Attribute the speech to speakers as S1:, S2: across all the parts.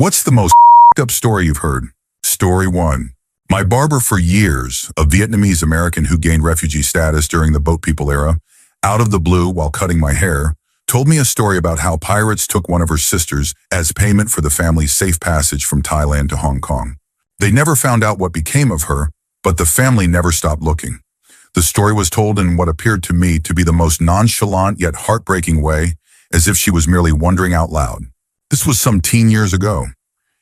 S1: What's the most up story you've heard? Story 1. My barber for years, a Vietnamese American who gained refugee status during the boat people era, out of the blue while cutting my hair, told me a story about how pirates took one of her sisters as payment for the family's safe passage from Thailand to Hong Kong. They never found out what became of her, but the family never stopped looking. The story was told in what appeared to me to be the most nonchalant yet heartbreaking way, as if she was merely wondering out loud. This was some teen years ago.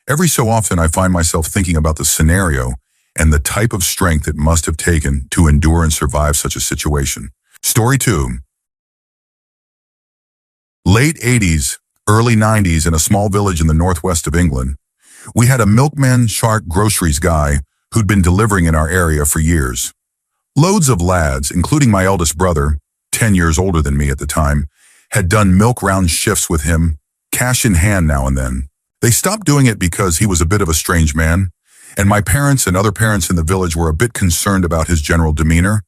S1: Every so often I find myself thinking about the scenario and the type of strength it must have taken to endure and survive such a situation. Story 2. Late 80s, early 90s in a small village in the northwest of England, we had a milkman shark groceries guy who'd been delivering in our area for years. Loads of lads, including my eldest brother, 10 years older than me at the time, had done milk round shifts with him, cash in hand now and then. They stopped doing it because he was a bit of a strange man, and my parents and other parents in the village were a bit concerned about his general demeanor.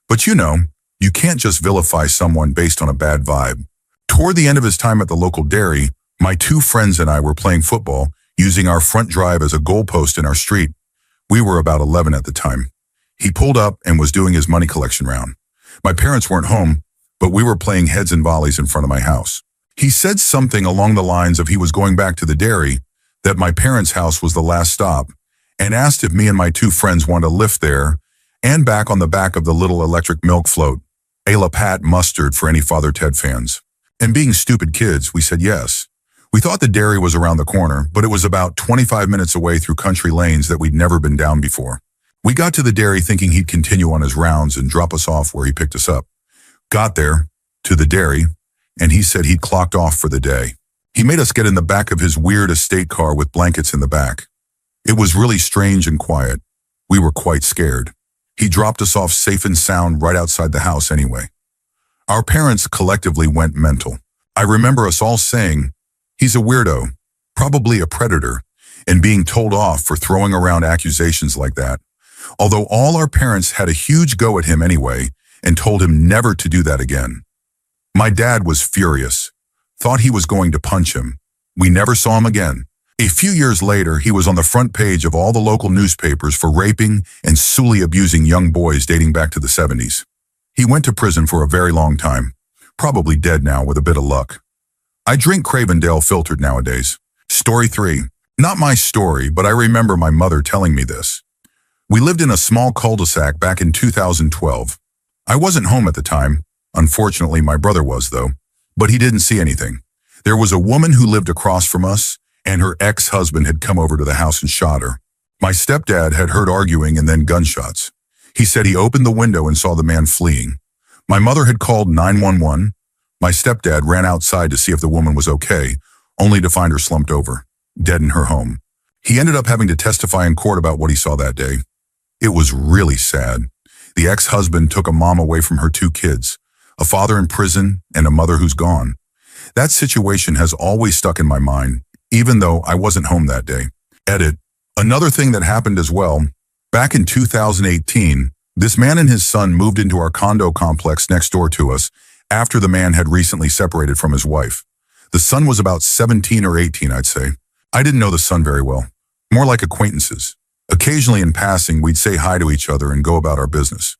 S1: But you can't just vilify someone based on a bad vibe. Toward the end of his time at the local dairy, my two friends and I were playing football, using our front drive as a goalpost in our street. We were about 11 at the time. He pulled up and was doing his money collection round. My parents weren't home, but we were playing heads and volleys in front of my house. He said something along the lines of he was going back to the dairy, that my parents' house was the last stop, and asked if me and my two friends wanted a lift there and back on the back of the little electric milk float, a La Pat mustard for any Father Ted fans. And being stupid kids, we said yes. We thought the dairy was around the corner, but it was about 25 minutes away through country lanes that we'd never been down before. We got to the dairy thinking he'd continue on his rounds and drop us off where he picked us up. Got there, to the dairy, and he said he'd clocked off for the day. He made us get in the back of his weird estate car with blankets in the back. It was really strange and quiet. We were quite scared. He dropped us off safe and sound right outside the house anyway. Our parents collectively went mental. I remember us all saying, "He's a weirdo, probably a predator," and being told off for throwing around accusations like that. Although all our parents had a huge go at him anyway and told him never to do that again. My dad was furious, thought he was going to punch him. We never saw him again. A few years later, he was on the front page of all the local newspapers for raping and sexually abusing young boys dating back to the 70s. He went to prison for a very long time, probably dead now with a bit of luck. I drink Cravendale filtered nowadays. Story 3. Not my story, but I remember my mother telling me this. We lived in a small cul-de-sac back in 2012. I wasn't home at the time. Unfortunately, my brother was, though, but he didn't see anything. There was a woman who lived across from us, and her ex-husband had come over to the house and shot her. My stepdad had heard arguing and then gunshots. He said he opened the window and saw the man fleeing. My mother had called 911. My stepdad ran outside to see if the woman was okay, only to find her slumped over, dead in her home. He ended up having to testify in court about what he saw that day. It was really sad. The ex-husband took a mom away from her two kids, a father in prison, and a mother who's gone. That situation has always stuck in my mind, even though I wasn't home that day. Edit. Another thing that happened as well, back in 2018, this man and his son moved into our condo complex next door to us after the man had recently separated from his wife. The son was about 17 or 18, I'd say. I didn't know the son very well, more like acquaintances. Occasionally in passing, we'd say hi to each other and go about our business.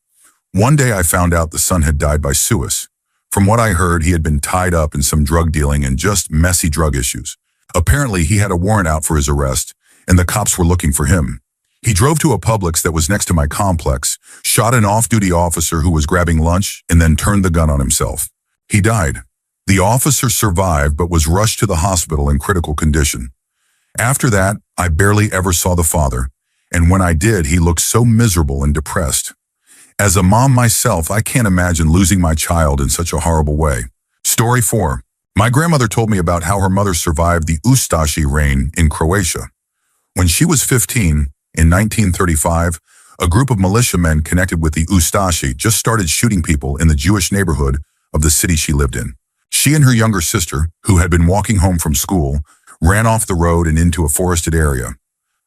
S1: One day I found out the son had died by suicide. From what I heard, he had been tied up in some drug dealing and just messy drug issues. Apparently, he had a warrant out for his arrest, and the cops were looking for him. He drove to a Publix that was next to my complex, shot an off-duty officer who was grabbing lunch, and then turned the gun on himself. He died. The officer survived but was rushed to the hospital in critical condition. After that, I barely ever saw the father, and when I did, he looked so miserable and depressed. As a mom myself, I can't imagine losing my child in such a horrible way. Story 4. My grandmother told me about how her mother survived the Ustashi reign in Croatia. When she was 15, in 1935, a group of militiamen connected with the Ustashi just started shooting people in the Jewish neighborhood of the city she lived in. She and her younger sister, who had been walking home from school, ran off the road and into a forested area.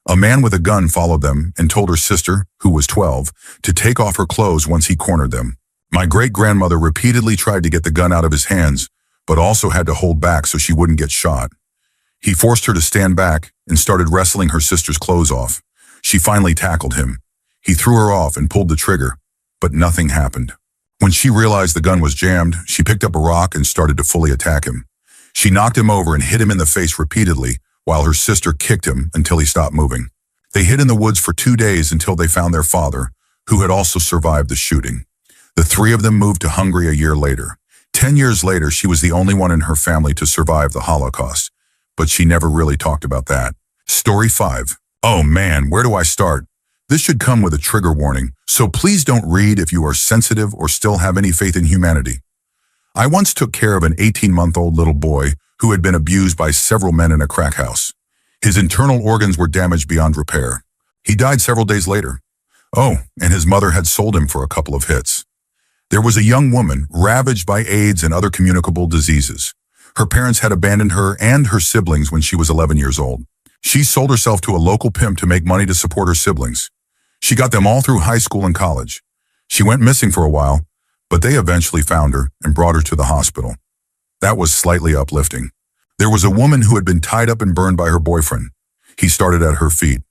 S1: A man with a gun followed them and told her sister, who was 12, to take off her clothes once he cornered them. My great-grandmother repeatedly tried to get the gun out of his hands, but also had to hold back so she wouldn't get shot. He forced her to stand back and started wrestling her sister's clothes off. She finally tackled him. He threw her off and pulled the trigger, but nothing happened. When she realized the gun was jammed, she picked up a rock and started to fully attack him. She knocked him over and hit him in the face repeatedly, while her sister kicked him until he stopped moving. They hid in the woods for 2 days until they found their father, who had also survived the shooting. The three of them moved to Hungary a year later. 10 years later, she was the only one in her family to survive the Holocaust, but she never really talked about that. Story 5. Oh man, where do I start? This should come with a trigger warning, so please don't read if you are sensitive or still have any faith in humanity. I once took care of an 18-month-old little boy who had been abused by several men in a crack house. His internal organs were damaged beyond repair. He died several days later. Oh, and his mother had sold him for a couple of hits. There was a young woman ravaged by AIDS and other communicable diseases. Her parents had abandoned her and her siblings when she was 11 years old. She sold herself to a local pimp to make money to support her siblings. She got them all through high school and college. She went missing for a while, but they eventually found her and brought her to the hospital. That was slightly uplifting. There was a woman who had been tied up and burned by her boyfriend. He started at her feet.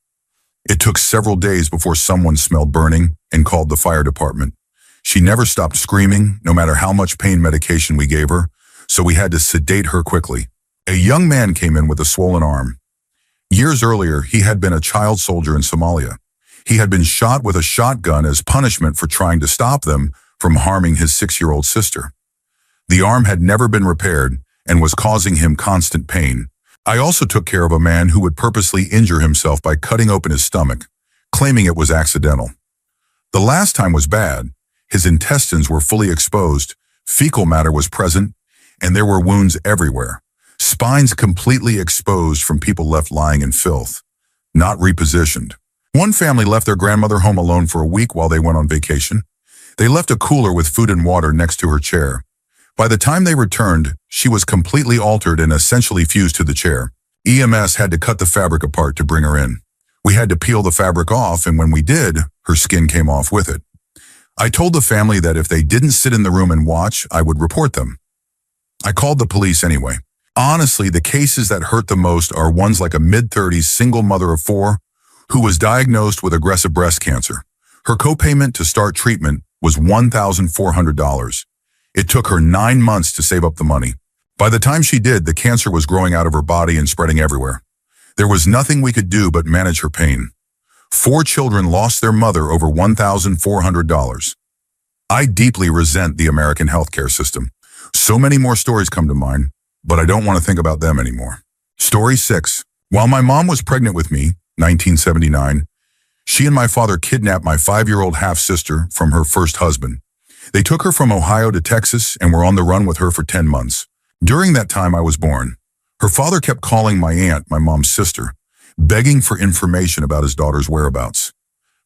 S1: It took several days before someone smelled burning and called the fire department. She never stopped screaming, no matter how much pain medication we gave her, so we had to sedate her quickly. A young man came in with a swollen arm. Years earlier, he had been a child soldier in Somalia. He had been shot with a shotgun as punishment for trying to stop them from harming his 6-year-old sister. The arm had never been repaired and was causing him constant pain. I also took care of a man who would purposely injure himself by cutting open his stomach, claiming it was accidental. The last time was bad. His intestines were fully exposed, fecal matter was present, and there were wounds everywhere. Spines completely exposed from people left lying in filth, not repositioned. One family left their grandmother home alone for a week while they went on vacation. They left a cooler with food and water next to her chair. By the time they returned, she was completely altered and essentially fused to the chair. EMS had to cut the fabric apart to bring her in. We had to peel the fabric off, and when we did, her skin came off with it. I told the family that if they didn't sit in the room and watch, I would report them. I called the police anyway. Honestly, the cases that hurt the most are ones like a mid-30s single mother of 4 who was diagnosed with aggressive breast cancer. Her copayment to start treatment was $1,400. It took her 9 months to save up the money. By the time she did, the cancer was growing out of her body and spreading everywhere. There was nothing we could do but manage her pain. 4 children lost their mother over $1,400. I deeply resent the American healthcare system. So many more stories come to mind, but I don't want to think about them anymore. Story 6. While my mom was pregnant with me, 1979, she and my father kidnapped my 5-year-old half-sister from her first husband. They took her from Ohio to Texas and were on the run with her for 10 months. During that time, I was born. Her father kept calling my aunt, my mom's sister, begging for information about his daughter's whereabouts.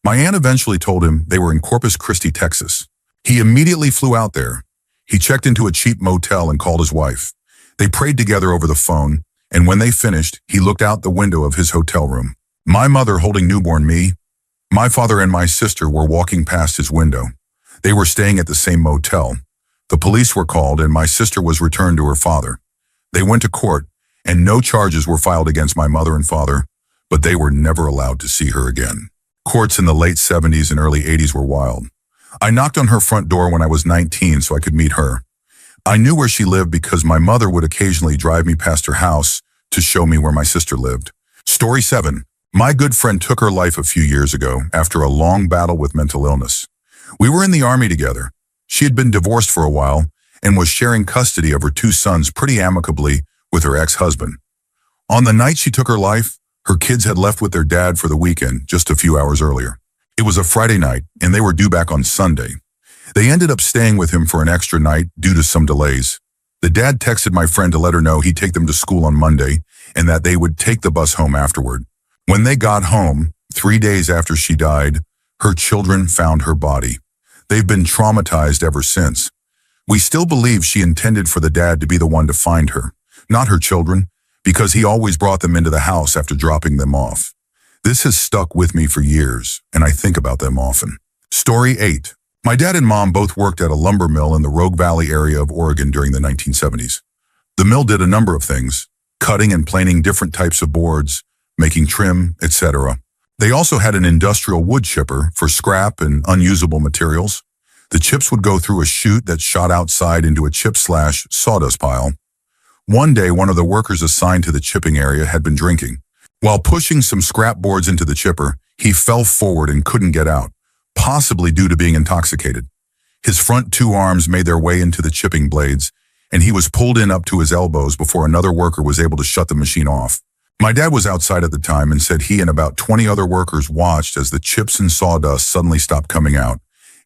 S1: My aunt eventually told him they were in Corpus Christi, Texas. He immediately flew out there. He checked into a cheap motel and called his wife. They prayed together over the phone, and when they finished, he looked out the window of his hotel room. My mother holding newborn me, my father and my sister were walking past his window. They were staying at the same motel. The police were called and my sister was returned to her father. They went to court and no charges were filed against my mother and father, but they were never allowed to see her again. Courts in the late 70s and early 80s were wild. I knocked on her front door when I was 19 so I could meet her. I knew where she lived because my mother would occasionally drive me past her house to show me where my sister lived. Story 7. My good friend took her life a few years ago after a long battle with mental illness. We were in the Army together. She had been divorced for a while and was sharing custody of her 2 sons pretty amicably with her ex-husband. On the night she took her life, her kids had left with their dad for the weekend just a few hours earlier. It was a Friday night and they were due back on Sunday. They ended up staying with him for an extra night due to some delays. The dad texted my friend to let her know he'd take them to school on Monday and that they would take the bus home afterward. When they got home, 3 days after she died, her children found her body. They've been traumatized ever since. We still believe she intended for the dad to be the one to find her, not her children, because he always brought them into the house after dropping them off. This has stuck with me for years, and I think about them often. Story 8. My dad and mom both worked at a lumber mill in the Rogue Valley area of Oregon during the 1970s. The mill did a number of things. cutting and planing different types of boards, making trim, etc. They also had an industrial wood chipper for scrap and unusable materials. The chips would go through a chute that shot outside into a chip/sawdust pile. One day, one of the workers assigned to the chipping area had been drinking. While pushing some scrap boards into the chipper, he fell forward and couldn't get out, possibly due to being intoxicated. His front two arms made their way into the chipping blades, and he was pulled in up to his elbows before another worker was able to shut the machine off. My dad was outside at the time and said he and about 20 other workers watched as the chips and sawdust suddenly stopped coming out,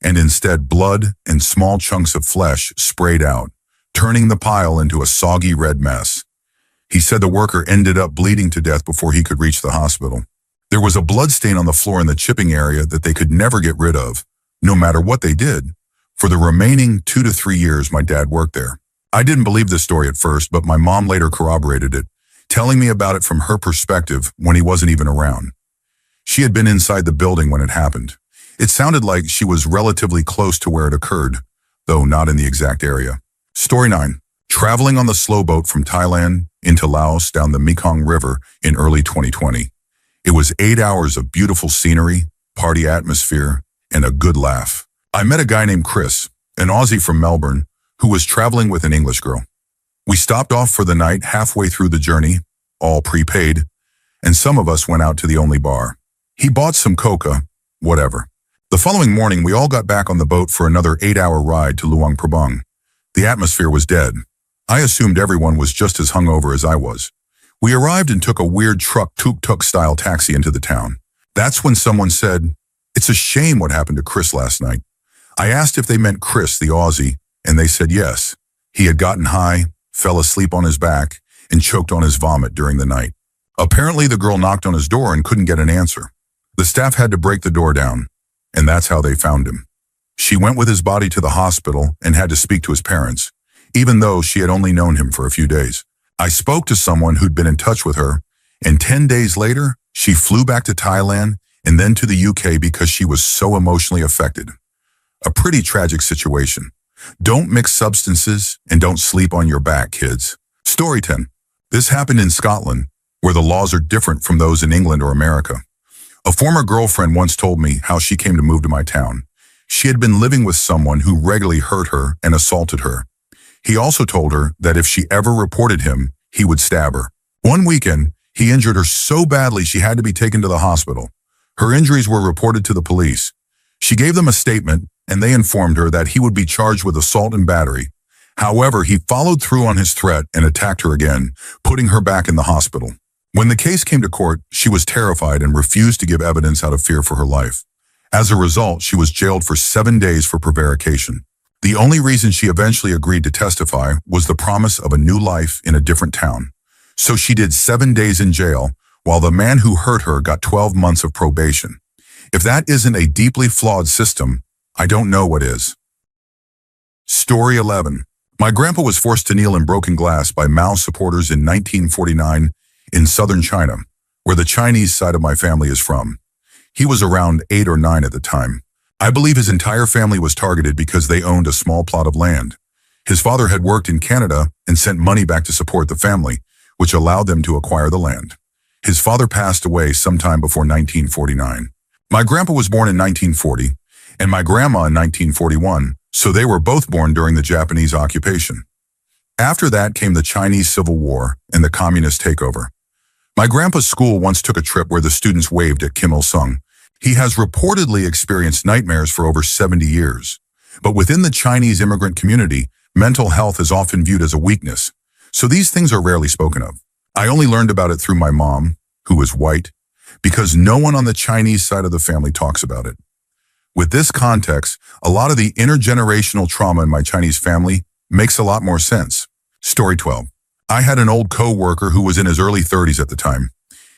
S1: and instead blood and small chunks of flesh sprayed out, turning the pile into a soggy red mess. He said the worker ended up bleeding to death before he could reach the hospital. There was a blood stain on the floor in the chipping area that they could never get rid of, no matter what they did. For the remaining 2 to 3 years my dad worked there. I didn't believe this story at first, but my mom later corroborated it, telling me about it from her perspective when he wasn't even around. She had been inside the building when it happened. It sounded like she was relatively close to where it occurred, though not in the exact area. Story 9. Traveling on the slow boat from Thailand into Laos down the Mekong River in early 2020. It was 8 hours of beautiful scenery, party atmosphere, and a good laugh. I met a guy named Chris, an Aussie from Melbourne, who was traveling with an English girl. We stopped off for the night halfway through the journey, all prepaid, and some of us went out to the only bar. He bought some coca, whatever. The following morning, we all got back on the boat for another 8-hour ride to Luang Prabang. The atmosphere was dead. I assumed everyone was just as hungover as I was. We arrived and took a weird truck tuk-tuk style taxi into the town. That's when someone said, "It's a shame what happened to Chris last night." I asked if they meant Chris, the Aussie, and they said yes. He had gotten high, fell asleep on his back, and choked on his vomit during the night. Apparently, the girl knocked on his door and couldn't get an answer. The staff had to break the door down, and that's how they found him. She went with his body to the hospital and had to speak to his parents, even though she had only known him for a few days. I spoke to someone who'd been in touch with her, and 10 days later, she flew back to Thailand and then to the UK because she was so emotionally affected. A pretty tragic situation. Don't mix substances and don't sleep on your back, kids. Story 10. This happened in Scotland, where the laws are different from those in England or America. A former girlfriend once told me how she came to move to my town. She had been living with someone who regularly hurt her and assaulted her. He also told her that if she ever reported him, he would stab her. One weekend, he injured her so badly she had to be taken to the hospital. Her injuries were reported to the police. She gave them a statement, and they informed her that he would be charged with assault and battery. However, he followed through on his threat and attacked her again, putting her back in the hospital. When the case came to court, she was terrified and refused to give evidence out of fear for her life. As a result, she was jailed for 7 days for prevarication. The only reason she eventually agreed to testify was the promise of a new life in a different town. So she did 7 days in jail, while the man who hurt her got 12 months of probation. If that isn't a deeply flawed system, I don't know what is. Story 11. My grandpa was forced to kneel in broken glass by Mao supporters in 1949 in southern China, where the Chinese side of my family is from. He was around 8 or 9 at the time. I believe his entire family was targeted because they owned a small plot of land. His father had worked in Canada and sent money back to support the family, which allowed them to acquire the land. His father passed away sometime before 1949. My grandpa was born in 1940, and my grandma in 1941, so they were both born during the Japanese occupation. After that came the Chinese Civil War and the communist takeover. My grandpa's school once took a trip where the students waved at Kim Il-sung. He has reportedly experienced nightmares for over 70 years. But within the Chinese immigrant community, mental health is often viewed as a weakness, so these things are rarely spoken of. I only learned about it through my mom, who is white, because no one on the Chinese side of the family talks about it. With this context, a lot of the intergenerational trauma in my Chinese family makes a lot more sense. Story 12. I had an old co-worker who was in his early 30s at the time.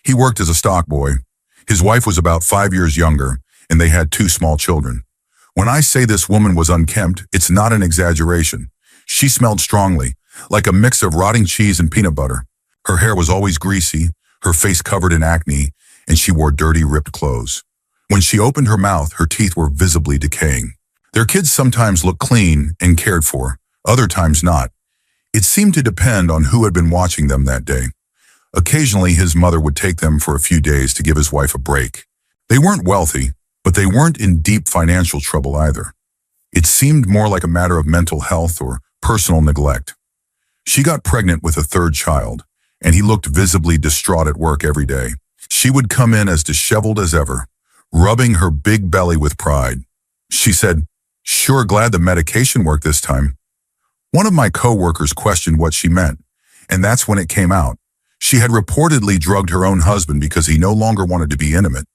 S1: He worked as a stock boy. His wife was about 5 years younger, and they had 2 small children. When I say this woman was unkempt, it's not an exaggeration. She smelled strongly, like a mix of rotting cheese and peanut butter. Her hair was always greasy, her face covered in acne, and she wore dirty, ripped clothes. When she opened her mouth, her teeth were visibly decaying. Their kids sometimes looked clean and cared for, other times not. It seemed to depend on who had been watching them that day. Occasionally, his mother would take them for a few days to give his wife a break. They weren't wealthy, but they weren't in deep financial trouble either. It seemed more like a matter of mental health or personal neglect. She got pregnant with a third child, and he looked visibly distraught at work every day. She would come in as disheveled as ever, rubbing her big belly with pride. She said, "Sure glad the medication worked this time." One of my co-workers questioned what she meant, and that's when it came out. She had reportedly drugged her own husband because he no longer wanted to be intimate,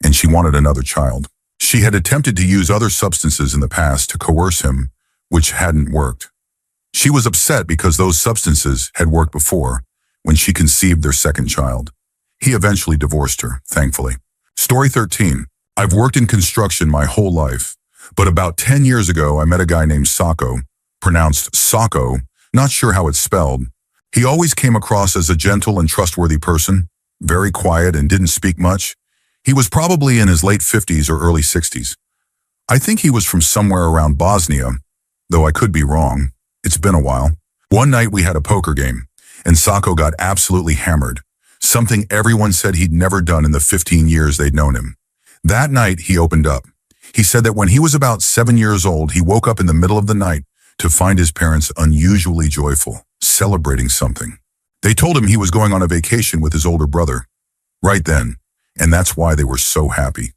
S1: and she wanted another child. She had attempted to use other substances in the past to coerce him, which hadn't worked. She was upset because those substances had worked before, when she conceived their second child. He eventually divorced her, thankfully. Story 13. I've worked in construction my whole life, but about 10 years ago I met a guy named Sacco, pronounced Sacco, not sure how it's spelled. He always came across as a gentle and trustworthy person, very quiet and didn't speak much. He was probably in his late 50s or early 60s. I think he was from somewhere around Bosnia, though I could be wrong. It's been a while. One night we had a poker game, and Sacco got absolutely hammered, something everyone said he'd never done in the 15 years they'd known him. That night, he opened up. He said that when he was about 7 years old, he woke up in the middle of the night to find his parents unusually joyful, celebrating something. They told him he was going on a vacation with his older brother. Right then, and that's why they were so happy.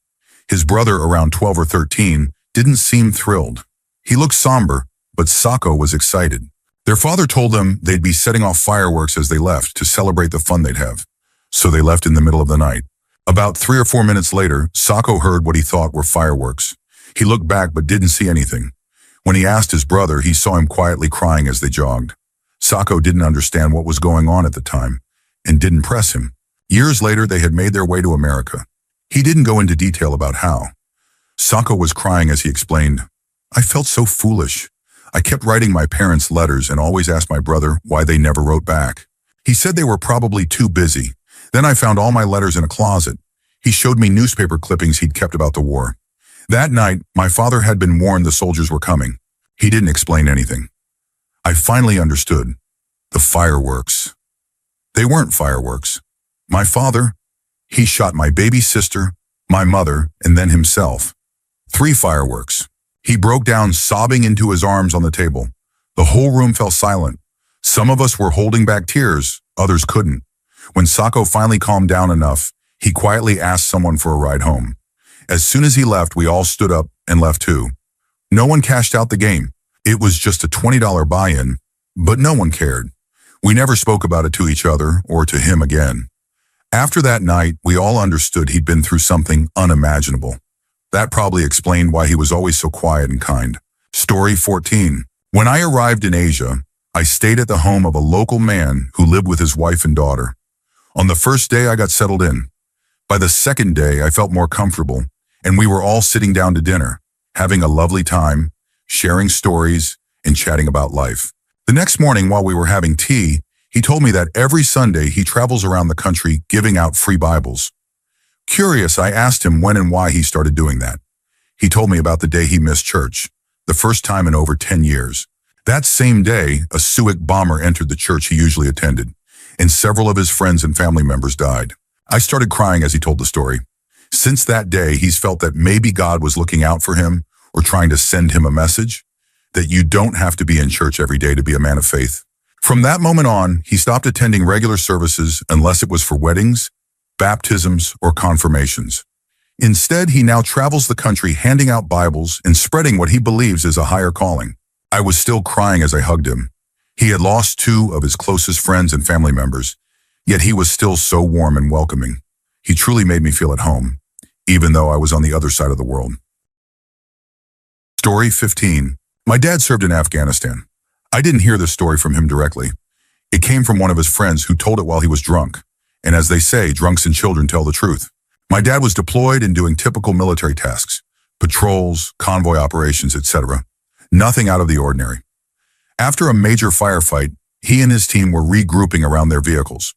S1: His brother, around 12 or 13, didn't seem thrilled. He looked somber, but Sacco was excited. Their father told them they'd be setting off fireworks as they left to celebrate the fun they'd have. So they left in the middle of the night. About 3 or 4 minutes later, Sacco heard what he thought were fireworks. He looked back but didn't see anything. When he asked his brother, he saw him quietly crying as they jogged. Sacco didn't understand what was going on at the time and didn't press him. Years later, they had made their way to America. He didn't go into detail about how. Sacco was crying as he explained, "I felt so foolish. I kept writing my parents letters and always asked my brother why they never wrote back. He said they were probably too busy. Then I found all my letters in a closet. He showed me newspaper clippings he'd kept about the war. That night, my father had been warned the soldiers were coming. He didn't explain anything. I finally understood. The fireworks. They weren't fireworks. My father, he shot my baby sister, my mother, and then himself. 3 fireworks. He broke down, sobbing into his arms on the table. The whole room fell silent. Some of us were holding back tears, others couldn't. When Sacco finally calmed down enough, he quietly asked someone for a ride home. As soon as he left, we all stood up and left too. No one cashed out the game. It was just a $20 buy-in, but no one cared. We never spoke about it to each other or to him again. After that night, we all understood he'd been through something unimaginable. That probably explained why he was always so quiet and kind. Story 14. When I arrived in Asia, I stayed at the home of a local man who lived with his wife and daughter. On the first day, I got settled in. By the second day, I felt more comfortable, and we were all sitting down to dinner, having a lovely time, sharing stories, and chatting about life. The next morning, while we were having tea, he told me that every Sunday he travels around the country giving out free Bibles. Curious, I asked him when and why he started doing that. He told me about the day he missed church, the first time in over 10 years. That same day, a Suic bomber entered the church he usually attended, and several of his friends and family members died. I started crying as he told the story. Since that day, he's felt that maybe God was looking out for him or trying to send him a message, that you don't have to be in church every day to be a man of faith. From that moment on, he stopped attending regular services unless it was for weddings, baptisms, or confirmations. Instead, he now travels the country handing out Bibles and spreading what he believes is a higher calling. I was still crying as I hugged him. He had lost 2 of his closest friends and family members, yet he was still so warm and welcoming. He truly made me feel at home, even though I was on the other side of the world. Story 15. My dad served in Afghanistan. I didn't hear this story from him directly. It came from one of his friends who told it while he was drunk. And as they say, drunks and children tell the truth. My dad was deployed and doing typical military tasks, patrols, convoy operations, etc. Nothing out of the ordinary. After a major firefight, he and his team were regrouping around their vehicles.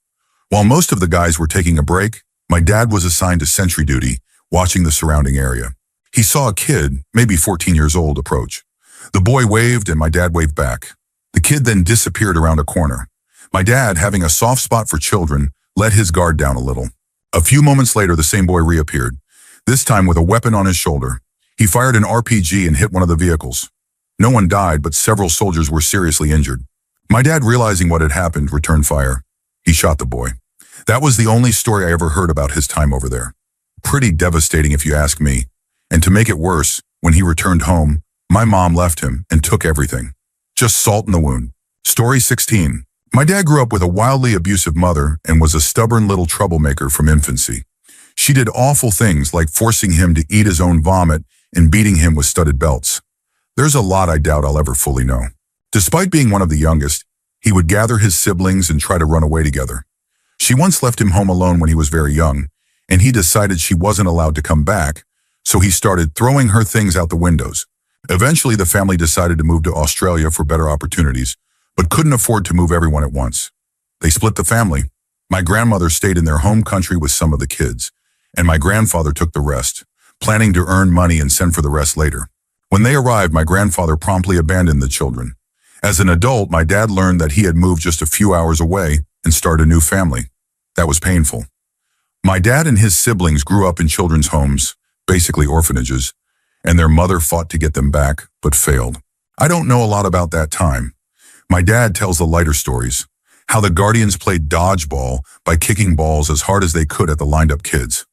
S1: While most of the guys were taking a break, my dad was assigned to sentry duty, watching the surrounding area. He saw a kid, maybe 14 years old, approach. The boy waved and my dad waved back. The kid then disappeared around a corner. My dad, having a soft spot for children, let his guard down a little. A few moments later, the same boy reappeared, this time with a weapon on his shoulder. He fired an RPG and hit one of the vehicles. No one died, but several soldiers were seriously injured. My dad, realizing what had happened, returned fire. He shot the boy. That was the only story I ever heard about his time over there. Pretty devastating if you ask me. And to make it worse, when he returned home, my mom left him and took everything. Just salt in the wound. Story 16. My dad grew up with a wildly abusive mother and was a stubborn little troublemaker from infancy. She did awful things like forcing him to eat his own vomit and beating him with studded belts. There's a lot I doubt I'll ever fully know. Despite being one of the youngest, he would gather his siblings and try to run away together. She once left him home alone when he was very young, and he decided she wasn't allowed to come back, so he started throwing her things out the windows. Eventually, the family decided to move to Australia for better opportunities, but couldn't afford to move everyone at once. They split the family. My grandmother stayed in their home country with some of the kids, and my grandfather took the rest, planning to earn money and send for the rest later. When they arrived, my grandfather promptly abandoned the children. As an adult, my dad learned that he had moved just a few hours away and started a new family. That was painful. My dad and his siblings grew up in children's homes, basically orphanages, and their mother fought to get them back, but failed. I don't know a lot about that time. My dad tells the lighter stories, how the guardians played dodgeball by kicking balls as hard as they could at the lined-up kids.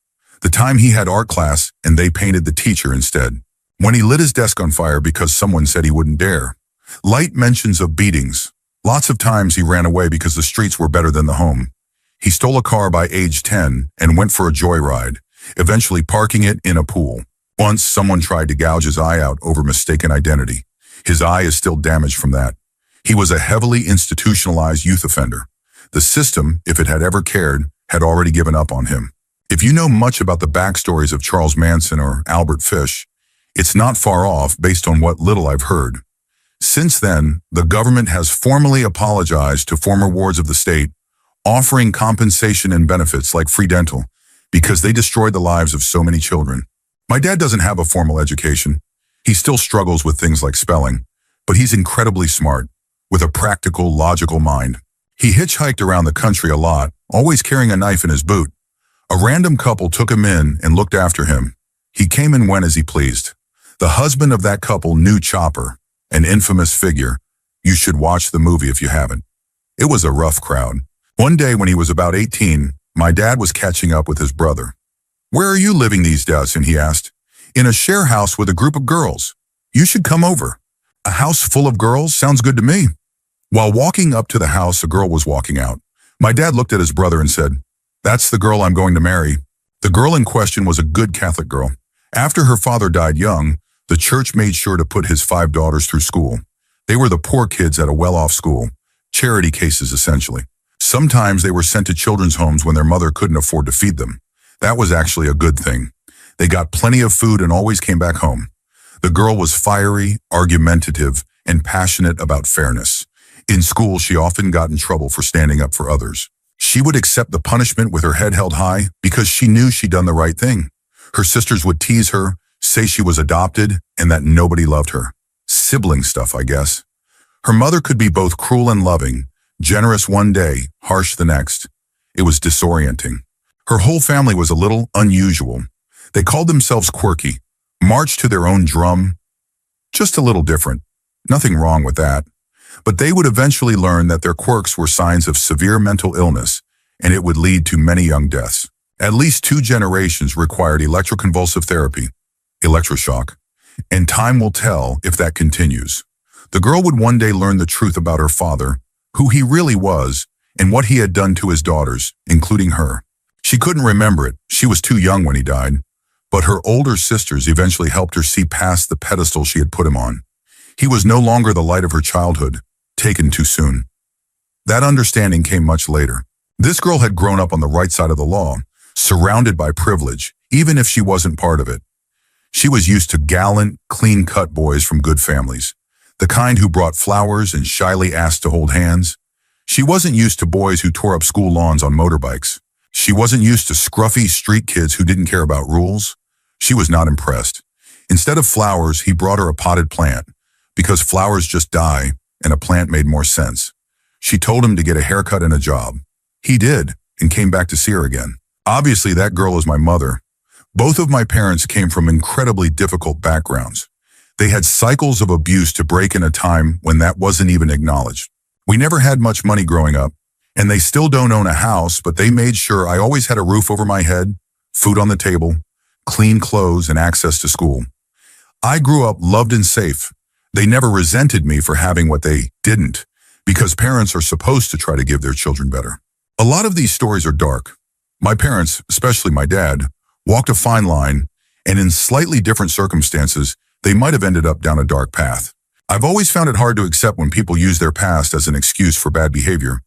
S1: The time he had art class and they painted the teacher instead. When he lit his desk on fire because someone said he wouldn't dare. Light mentions of beatings. Lots of times he ran away because the streets were better than the home. He stole a car by age 10 and went for a joyride, eventually parking it in a pool. Once, someone tried to gouge his eye out over mistaken identity. His eye is still damaged from that. He was a heavily institutionalized youth offender. The system, if it had ever cared, had already given up on him. If you know much about the backstories of Charles Manson or Albert Fish, it's not far off based on what little I've heard. Since then, the government has formally apologized to former wards of the state, offering compensation and benefits like free dental, because they destroyed the lives of so many children. My dad doesn't have a formal education. He still struggles with things like spelling, but he's incredibly smart, with a practical, logical mind. He hitchhiked around the country a lot, always carrying a knife in his boot. A random couple took him in and looked after him. He came and went as he pleased. The husband of that couple knew Chopper, an infamous figure. You should watch the movie if you haven't. It was a rough crowd. One day when he was about 18, my dad was catching up with his brother. "Where are you living these days?" and he asked. "In a share house with a group of girls. You should come over." "A house full of girls? Sounds good to me." While walking up to the house, a girl was walking out. My dad looked at his brother and said, "That's the girl I'm going to marry." The girl in question was a good Catholic girl. After her father died young, the church made sure to put his 5 daughters through school. They were the poor kids at a well-off school, charity cases essentially. Sometimes they were sent to children's homes when their mother couldn't afford to feed them. That was actually a good thing. They got plenty of food and always came back home. The girl was fiery, argumentative, and passionate about fairness. In school, she often got in trouble for standing up for others. She would accept the punishment with her head held high because she knew she'd done the right thing. Her sisters would tease her, say she was adopted, and that nobody loved her. Sibling stuff, I guess. Her mother could be both cruel and loving, generous one day, harsh the next. It was disorienting. Her whole family was a little unusual. They called themselves quirky, marched to their own drum. Just a little different. Nothing wrong with that. But they would eventually learn that their quirks were signs of severe mental illness, and it would lead to many young deaths. At least 2 generations required electroconvulsive therapy, electroshock, and time will tell if that continues. The girl would one day learn the truth about her father, who he really was, and what he had done to his daughters, including her. She couldn't remember it. She was too young when he died. But her older sisters eventually helped her see past the pedestal she had put him on. He was no longer the light of her childhood, taken too soon. That understanding came much later. This girl had grown up on the right side of the law, surrounded by privilege, even if she wasn't part of it. She was used to gallant, clean-cut boys from good families, the kind who brought flowers and shyly asked to hold hands. She wasn't used to boys who tore up school lawns on motorbikes. She wasn't used to scruffy street kids who didn't care about rules. She was not impressed. Instead of flowers, he brought her a potted plant, because flowers just die, and a plant made more sense. She told him to get a haircut and a job. He did, and came back to see her again. Obviously, that girl is my mother. Both of my parents came from incredibly difficult backgrounds. They had cycles of abuse to break in a time when that wasn't even acknowledged. We never had much money growing up, and they still don't own a house, but they made sure I always had a roof over my head, food on the table, clean clothes, and access to school. I grew up loved and safe. They never resented me for having what they didn't, because parents are supposed to try to give their children better. A lot of these stories are dark. My parents, especially my dad, walked a fine line, and in slightly different circumstances, they might have ended up down a dark path. I've always found it hard to accept when people use their past as an excuse for bad behavior,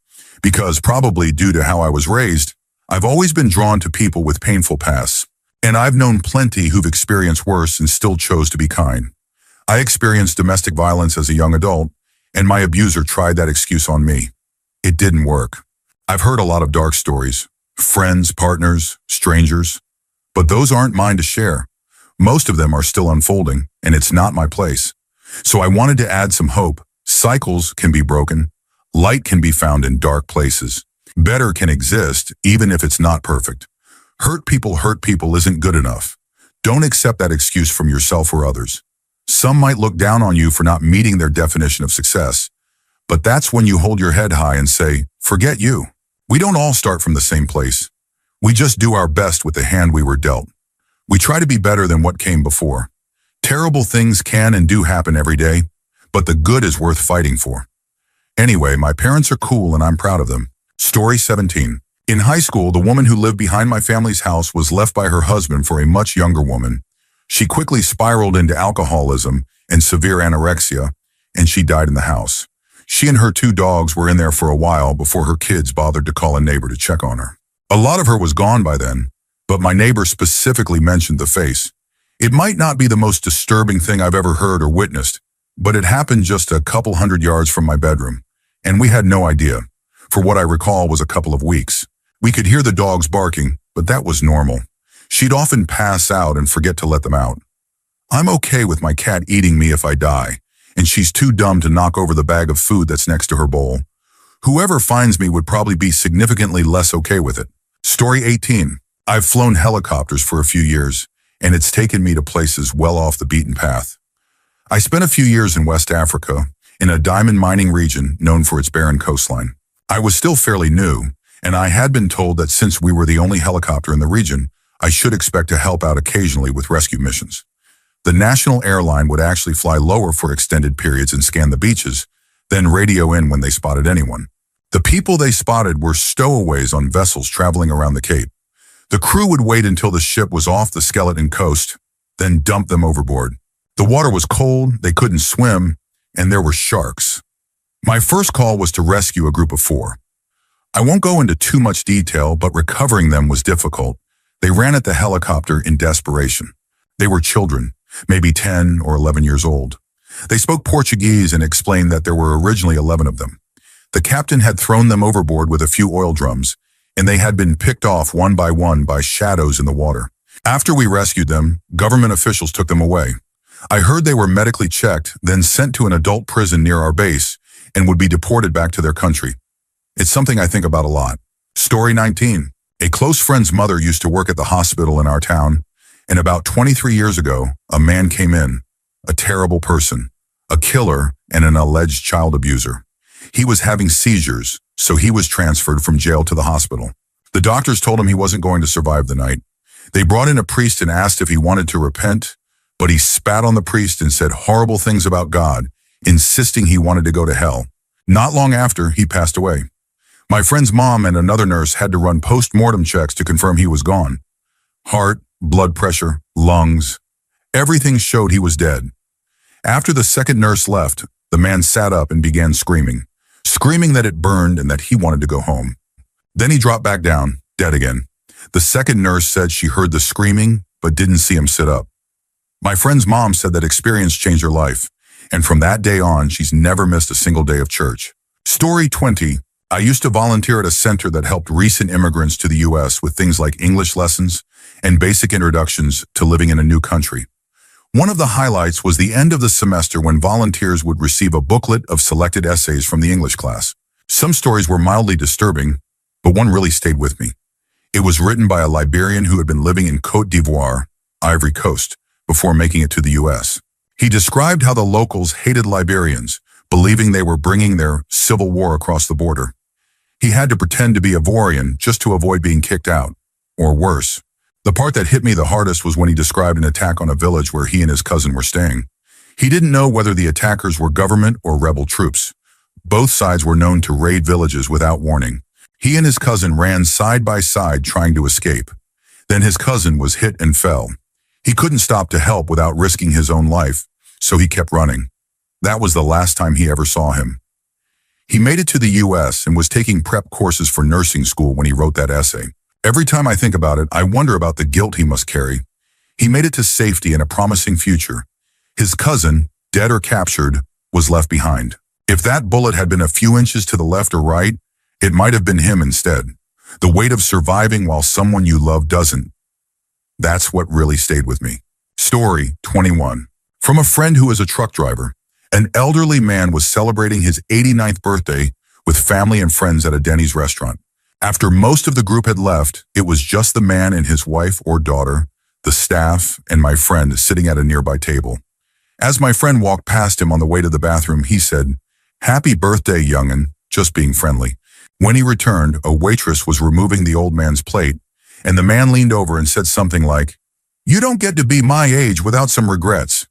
S1: because probably due to how I was raised, I've always been drawn to people with painful pasts, and I've known plenty who've experienced worse and still chose to be kind. I experienced domestic violence as a young adult, and my abuser tried that excuse on me. It didn't work. I've heard a lot of dark stories, friends, partners, strangers, but those aren't mine to share. Most of them are still unfolding, and it's not my place. So I wanted to add some hope. Cycles can be broken. Light can be found in dark places. Better can exist, even if it's not perfect. Hurt people isn't good enough. Don't accept that excuse from yourself or others. Some might look down on you for not meeting their definition of success, but that's when you hold your head high and say, forget you. We don't all start from the same place. We just do our best with the hand we were dealt. We try to be better than what came before. Terrible things can and do happen every day, but the good is worth fighting for. Anyway, my parents are cool and I'm proud of them. Story 17. In high school, the woman who lived behind my family's house was left by her husband for a much younger woman. She quickly spiraled into alcoholism and severe anorexia, and she died in the house. She and her 2 dogs were in there for a while before her kids bothered to call a neighbor to check on her. A lot of her was gone by then, but my neighbor specifically mentioned the face. It might not be the most disturbing thing I've ever heard or witnessed, but it happened just a couple hundred yards from my bedroom, and we had no idea. For what I recall was a couple of weeks. We could hear the dogs barking, but that was normal. She'd often pass out and forget to let them out. I'm okay with my cat eating me if I die, and she's too dumb to knock over the bag of food that's next to her bowl. Whoever finds me would probably be significantly less okay with it. Story 18. I've flown helicopters for a few years, and it's taken me to places well off the beaten path. I spent a few years in West Africa, in a diamond mining region known for its barren coastline. I was still fairly new, and I had been told that since we were the only helicopter in the region, I should expect to help out occasionally with rescue missions. The national airline would actually fly lower for extended periods and scan the beaches, then radio in when they spotted anyone. The people they spotted were stowaways on vessels traveling around the Cape. The crew would wait until the ship was off the skeleton coast, then dump them overboard. The water was cold, they couldn't swim, and there were sharks. My first call was to rescue a group of 4. I won't go into too much detail, but recovering them was difficult. They ran at the helicopter in desperation. They were children, maybe 10 or 11 years old. They spoke Portuguese and explained that there were originally 11 of them. The captain had thrown them overboard with a few oil drums, and they had been picked off one by shadows in the water. After we rescued them, government officials took them away. I heard they were medically checked, then sent to an adult prison near our base, and would be deported back to their country. It's something I think about a lot. Story 19. A close friend's mother used to work at the hospital in our town, and about 23 years ago, a man came in, a terrible person, a killer, and an alleged child abuser. He was having seizures, so he was transferred from jail to the hospital. The doctors told him he wasn't going to survive the night. They brought in a priest and asked if he wanted to repent, but he spat on the priest and said horrible things about God, insisting he wanted to go to hell. Not long after, he passed away. My friend's mom and another nurse had to run post-mortem checks to confirm he was gone. Heart, blood pressure, lungs, everything showed he was dead. After the second nurse left, the man sat up and began screaming that it burned and that he wanted to go home. Then he dropped back down, dead again. The second nurse said she heard the screaming, but didn't see him sit up. My friend's mom said that experience changed her life, and from that day on, she's never missed a single day of church. Story 20. I used to volunteer at a center that helped recent immigrants to the U.S. with things like English lessons and basic introductions to living in a new country. One of the highlights was the end of the semester when volunteers would receive a booklet of selected essays from the English class. Some stories were mildly disturbing, but one really stayed with me. It was written by a Liberian who had been living in Côte d'Ivoire, Ivory Coast, before making it to the U.S. He described how the locals hated Liberians, believing they were bringing their civil war across the border. He had to pretend to be Ivorian just to avoid being kicked out, or worse. The part that hit me the hardest was when he described an attack on a village where he and his cousin were staying. He didn't know whether the attackers were government or rebel troops. Both sides were known to raid villages without warning. He and his cousin ran side by side trying to escape. Then his cousin was hit and fell. He couldn't stop to help without risking his own life, so he kept running. That was the last time he ever saw him. He made it to the U.S. and was taking prep courses for nursing school when he wrote that essay. Every time I think about it, I wonder about the guilt he must carry. He made it to safety and a promising future. His cousin, dead or captured, was left behind. If that bullet had been a few inches to the left or right, it might have been him instead. The weight of surviving while someone you love doesn't. That's what really stayed with me. Story 21. From a friend who is a truck driver. An elderly man was celebrating his 89th birthday with family and friends at a Denny's restaurant. After most of the group had left, it was just the man and his wife or daughter, the staff, and my friend sitting at a nearby table. As my friend walked past him on the way to the bathroom, he said, "Happy birthday, young'un," just being friendly. When he returned, a waitress was removing the old man's plate, and the man leaned over and said something like, "You don't get to be my age without some regrets."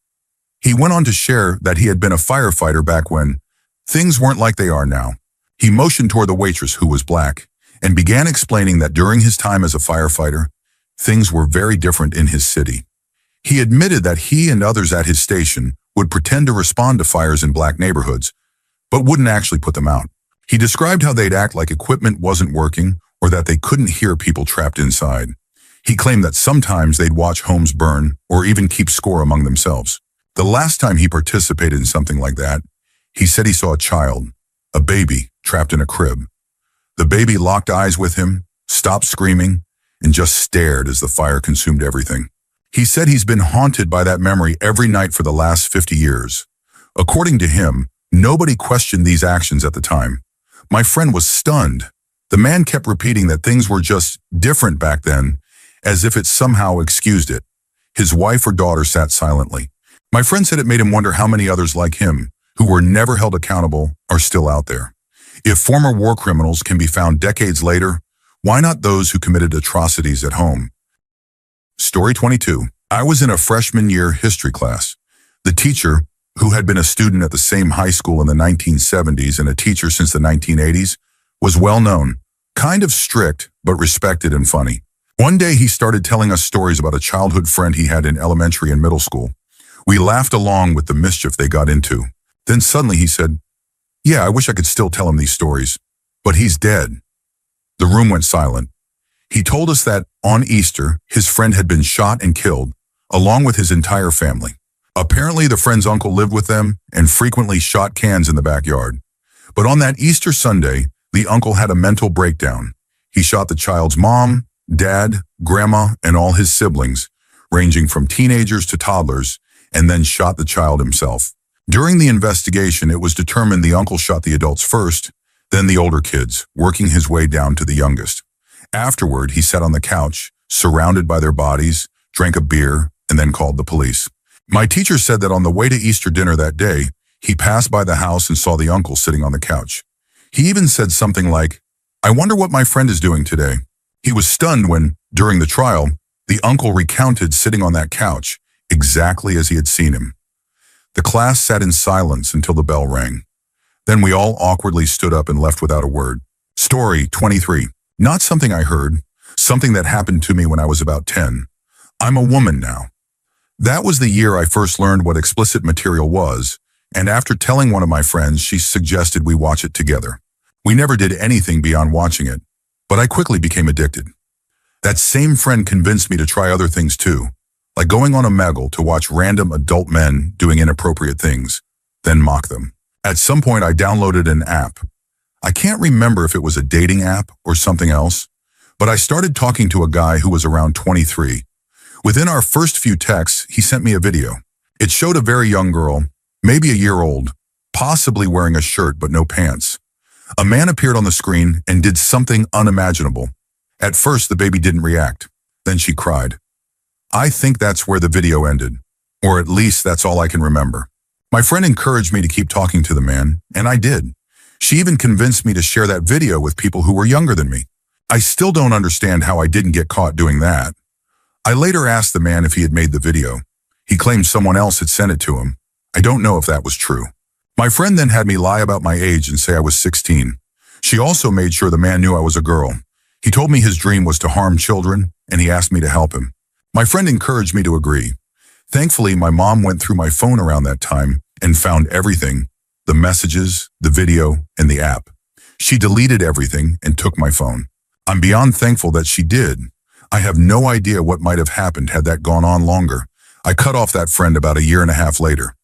S1: He went on to share that he had been a firefighter back when things weren't like they are now. He motioned toward the waitress, who was black, and began explaining that during his time as a firefighter, things were very different in his city. He admitted that he and others at his station would pretend to respond to fires in black neighborhoods, but wouldn't actually put them out. He described how they'd act like equipment wasn't working or that they couldn't hear people trapped inside. He claimed that sometimes they'd watch homes burn or even keep score among themselves. The last time he participated in something like that, he said he saw a child, a baby, trapped in a crib. The baby locked eyes with him, stopped screaming, and just stared as the fire consumed everything. He said he's been haunted by that memory every night for the last 50 years. According to him, nobody questioned these actions at the time. My friend was stunned. The man kept repeating that things were just different back then, as if it somehow excused it. His wife or daughter sat silently. My friend said it made him wonder how many others like him, who were never held accountable, are still out there. If former war criminals can be found decades later, why not those who committed atrocities at home? Story 22. I was in a freshman year history class. The teacher, who had been a student at the same high school in the 1970s and a teacher since the 1980s, was well known, kind of strict, but respected and funny. One day he started telling us stories about a childhood friend he had in elementary and middle school. We laughed along with the mischief they got into. Then suddenly he said, "Yeah, I wish I could still tell him these stories, but he's dead." The room went silent. He told us that on Easter, his friend had been shot and killed, along with his entire family. Apparently, the friend's uncle lived with them and frequently shot cans in the backyard. But on that Easter Sunday, the uncle had a mental breakdown. He shot the child's mom, dad, grandma, and all his siblings, ranging from teenagers to toddlers, and then shot the child himself. During the investigation, it was determined the uncle shot the adults first, then the older kids, working his way down to the youngest. Afterward, he sat on the couch, surrounded by their bodies, drank a beer, and then called the police. My teacher said that on the way to Easter dinner that day, he passed by the house and saw the uncle sitting on the couch. He even said something like, "I wonder what my friend is doing today." He was stunned when, during the trial, the uncle recounted sitting on that couch, exactly as he had seen him. The class sat in silence until the bell rang. Then we all awkwardly stood up and left without a word. Story 23. Not something I heard, something that happened to me when I was about 10. I'm a woman now. That was the year I first learned what explicit material was, and after telling one of my friends, she suggested we watch it together. We never did anything beyond watching it, but I quickly became addicted. That same friend convinced me to try other things too, like going on a Omegle to watch random adult men doing inappropriate things, then mock them. At some point, I downloaded an app. I can't remember if it was a dating app or something else, but I started talking to a guy who was around 23. Within our first few texts, he sent me a video. It showed a very young girl, maybe a year old, possibly wearing a shirt but no pants. A man appeared on the screen and did something unimaginable. At first, the baby didn't react. Then she cried. I think that's where the video ended. Or at least that's all I can remember. My friend encouraged me to keep talking to the man, and I did. She even convinced me to share that video with people who were younger than me. I still don't understand how I didn't get caught doing that. I later asked the man if he had made the video. He claimed someone else had sent it to him. I don't know if that was true. My friend then had me lie about my age and say I was 16. She also made sure the man knew I was a girl. He told me his dream was to harm children, and he asked me to help him. My friend encouraged me to agree. Thankfully, my mom went through my phone around that time and found everything, the messages, the video, and the app. She deleted everything and took my phone. I'm beyond thankful that she did. I have no idea what might have happened had that gone on longer. I cut off that friend about a year and a half later.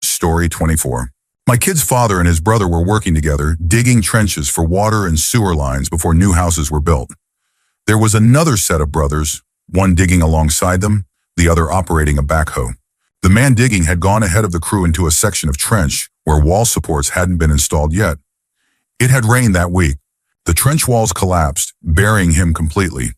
S1: Story 24. My kid's father and his brother were working together, digging trenches for water and sewer lines before new houses were built. There was another set of brothers, one digging alongside them, the other operating a backhoe. The man digging had gone ahead of the crew into a section of trench where wall supports hadn't been installed yet. It had rained that week. The trench walls collapsed, burying him completely.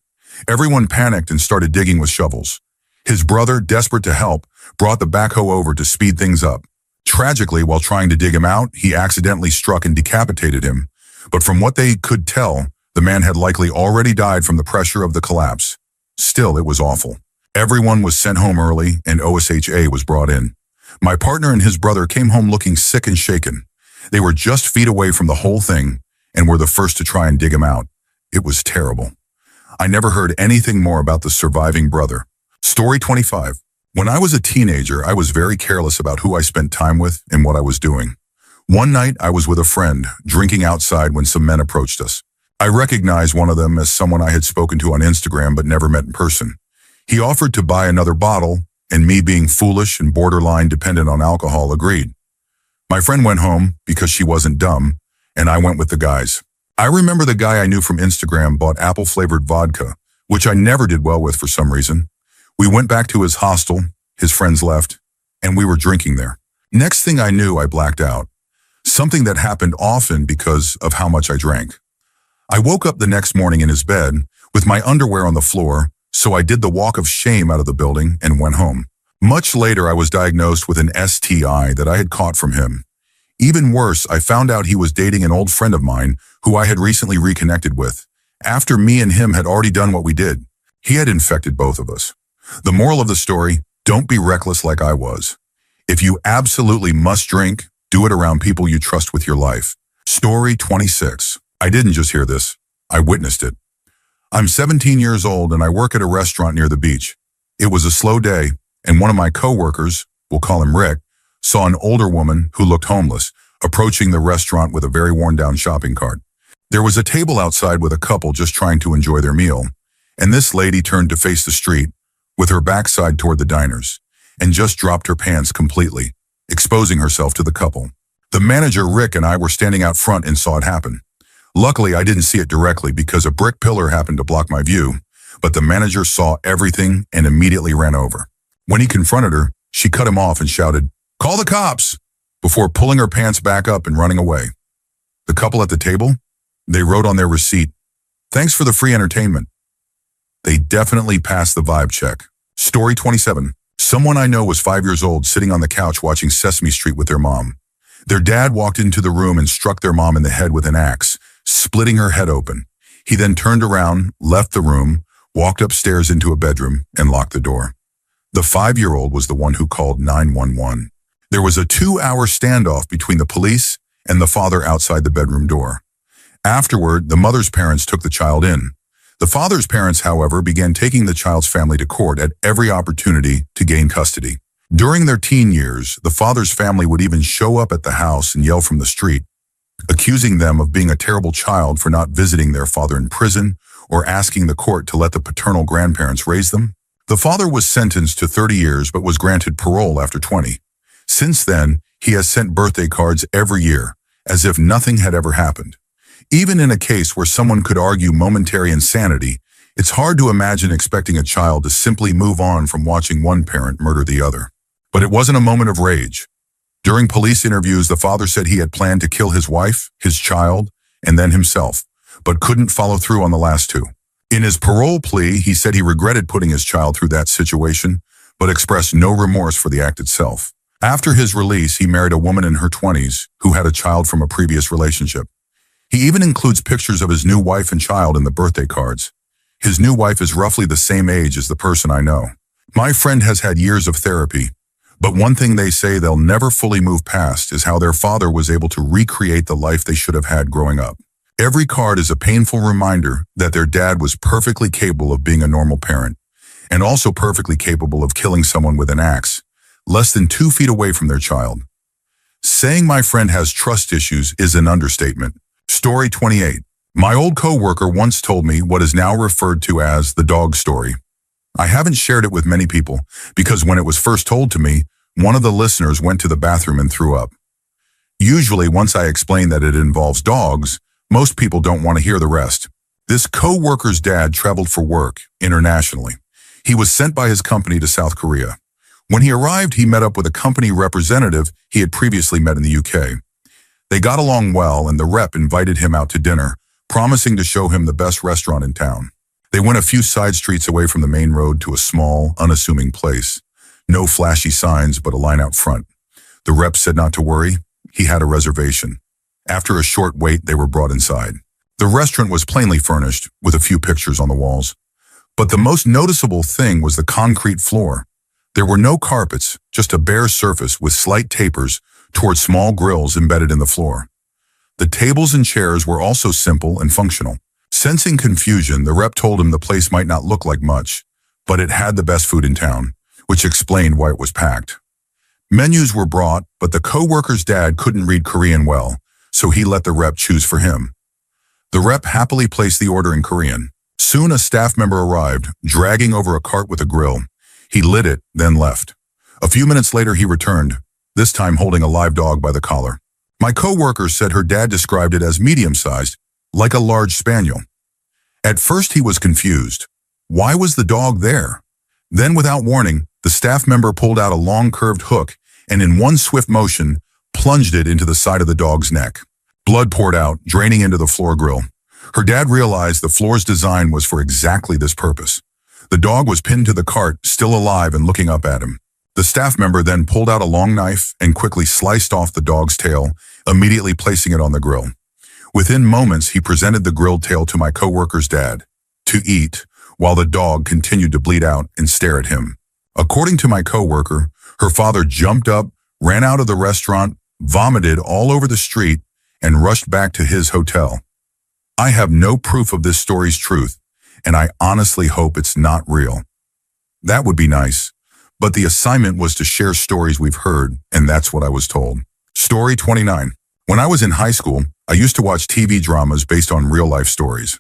S1: Everyone panicked and started digging with shovels. His brother, desperate to help, brought the backhoe over to speed things up. Tragically, while trying to dig him out, he accidentally struck and decapitated him. But from what they could tell, the man had likely already died from the pressure of the collapse. Still, it was awful. Everyone was sent home early, and OSHA was brought in. My partner and his brother came home looking sick and shaken. They were just feet away from the whole thing, and were the first to try and dig him out. It was terrible. I never heard anything more about the surviving brother. Story 25. When I was a teenager, I was very careless about who I spent time with and what I was doing. One night, I was with a friend, drinking outside when some men approached us. I recognized one of them as someone I had spoken to on Instagram but never met in person. He offered to buy another bottle, and me being foolish and borderline dependent on alcohol agreed. My friend went home because she wasn't dumb, and I went with the guys. I remember the guy I knew from Instagram bought apple-flavored vodka, which I never did well with for some reason. We went back to his hostel, his friends left, and we were drinking there. Next thing I knew, I blacked out. Something that happened often because of how much I drank. I woke up the next morning in his bed with my underwear on the floor, so I did the walk of shame out of the building and went home. Much later, I was diagnosed with an STI that I had caught from him. Even worse, I found out he was dating an old friend of mine who I had recently reconnected with. After me and him had already done what we did, he had infected both of us. The moral of the story, don't be reckless like I was. If you absolutely must drink, do it around people you trust with your life. Story 26. I didn't just hear this. I witnessed it. I'm 17 years old and I work at a restaurant near the beach. It was a slow day, and one of my coworkers, we'll call him Rick, saw an older woman who looked homeless approaching the restaurant with a very worn-down shopping cart. There was a table outside with a couple just trying to enjoy their meal, and this lady turned to face the street with her backside toward the diners and just dropped her pants completely, exposing herself to the couple. The manager, Rick, and I were standing out front and saw it happen. Luckily, I didn't see it directly because a brick pillar happened to block my view, but the manager saw everything and immediately ran over. When he confronted her, she cut him off and shouted, "Call the cops!" before pulling her pants back up and running away. The couple at the table, they wrote on their receipt, "Thanks for the free entertainment." They definitely passed the vibe check. Story 27. Someone I know was 5 years old sitting on the couch watching Sesame Street with their mom. Their dad walked into the room and struck their mom in the head with an axe, splitting her head open. He then turned around, left the room, walked upstairs into a bedroom, and locked the door. The 5-year-old was the one who called 911. There was a 2-hour standoff between the police and the father outside the bedroom door. Afterward, the mother's parents took the child in. The father's parents, however, began taking the child's family to court at every opportunity to gain custody. During their teen years, the father's family would even show up at the house and yell from the street, accusing them of being a terrible child for not visiting their father in prison or asking the court to let the paternal grandparents raise them. The father was sentenced to 30 years but was granted parole after 20. Since then, he has sent birthday cards every year, as if nothing had ever happened. Even in a case where someone could argue momentary insanity, it's hard to imagine expecting a child to simply move on from watching one parent murder the other. But it wasn't a moment of rage. During police interviews, the father said he had planned to kill his wife, his child, and then himself, but couldn't follow through on the last two. In his parole plea, he said he regretted putting his child through that situation, but expressed no remorse for the act itself. After his release, he married a woman in her 20s who had a child from a previous relationship. He even includes pictures of his new wife and child in the birthday cards. His new wife is roughly the same age as the person I know. My friend has had years of therapy, but one thing they say they'll never fully move past is how their father was able to recreate the life they should have had growing up. Every card is a painful reminder that their dad was perfectly capable of being a normal parent, and also perfectly capable of killing someone with an axe, less than 2 feet away from their child. Saying my friend has trust issues is an understatement. Story 28. My old coworker once told me what is now referred to as the dog story. I haven't shared it with many people because when it was first told to me, one of the listeners went to the bathroom and threw up. Usually, once I explain that it involves dogs, most people don't want to hear the rest. This coworker's dad traveled for work internationally. He was sent by his company to South Korea. When he arrived, he met up with a company representative he had previously met in the UK. They got along well, and the rep invited him out to dinner, promising to show him the best restaurant in town. They went a few side streets away from the main road to a small, unassuming place. No flashy signs, but a line out front. The rep said not to worry. He had a reservation. After a short wait, they were brought inside. The restaurant was plainly furnished, with a few pictures on the walls. But the most noticeable thing was the concrete floor. There were no carpets, just a bare surface with slight tapers towards small grills embedded in the floor. The tables and chairs were also simple and functional. Sensing confusion, the rep told him the place might not look like much, but it had the best food in town, which explained why it was packed. Menus were brought, but the coworker's dad couldn't read Korean well, so he let the rep choose for him. The rep happily placed the order in Korean. Soon a staff member arrived, dragging over a cart with a grill. He lit it, then left. A few minutes later he returned, this time holding a live dog by the collar. My coworker said her dad described it as medium-sized, like a large spaniel. At first he was confused. Why was the dog there? Then without warning, the staff member pulled out a long curved hook and in one swift motion, plunged it into the side of the dog's neck. Blood poured out, draining into the floor grill. Her dad realized the floor's design was for exactly this purpose. The dog was pinned to the cart, still alive and looking up at him. The staff member then pulled out a long knife and quickly sliced off the dog's tail, immediately placing it on the grill. Within moments, he presented the grilled tail to my coworker's dad to eat, while the dog continued to bleed out and stare at him. According to my coworker, her father jumped up, ran out of the restaurant, vomited all over the street, and rushed back to his hotel. I have no proof of this story's truth, and I honestly hope it's not real. That would be nice, but the assignment was to share stories we've heard, and that's what I was told. Story 29. When I was in high school, I used to watch TV dramas based on real-life stories.